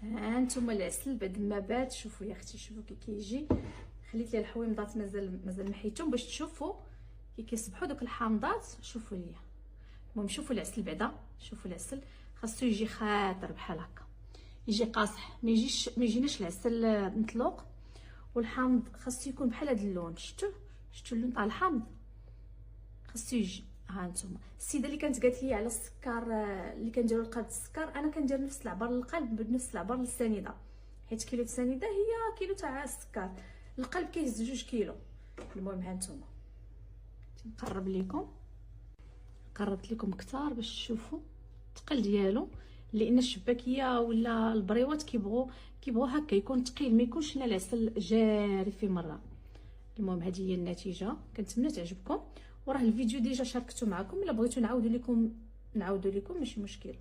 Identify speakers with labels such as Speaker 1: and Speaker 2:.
Speaker 1: ها انتم العسل بعد ما بات. شوفوا يا اختي، شوفوا كي كيجي. خليت لي الحويمضات مازال محيتهم باش تشوفوا كي كيصبحوا دوك الحامضات. شوفوا ليا. المهم شوفوا العسل بعدا، شوفوا العسل خاصو يجي خاطر بحال هكا، يجي قاصح، ما يجيناش العسل مطلوق. والحامض خاصو يكون بحال هذا اللون. شفتوا اللون تاع الحامض خاصو يجي. ها انتم السيده اللي كانت قالت لي على السكر اللي كنديروا لقلب السكر، انا كندير نفس العبار للقلب بنفس العبار للسنيده، حيت كيلو السنيده هي كيلو تاع السكر، القلب كيهز 2 كيلو. المهم ها انتم نقرب لكم، قربت لكم كتار باش تشوفوا الثقل ديالو، لان الشباكيه ولا البريوات كيبغوا هكا يكون ثقيل، ما يكونش هنا العسل جاري في مره. المهم هذه هي النتيجه، كنتمنى تعجبكم. وراه الفيديو ديجا شاركته معكم، الا بغيتو نعاودو لكم ماشي مشكل.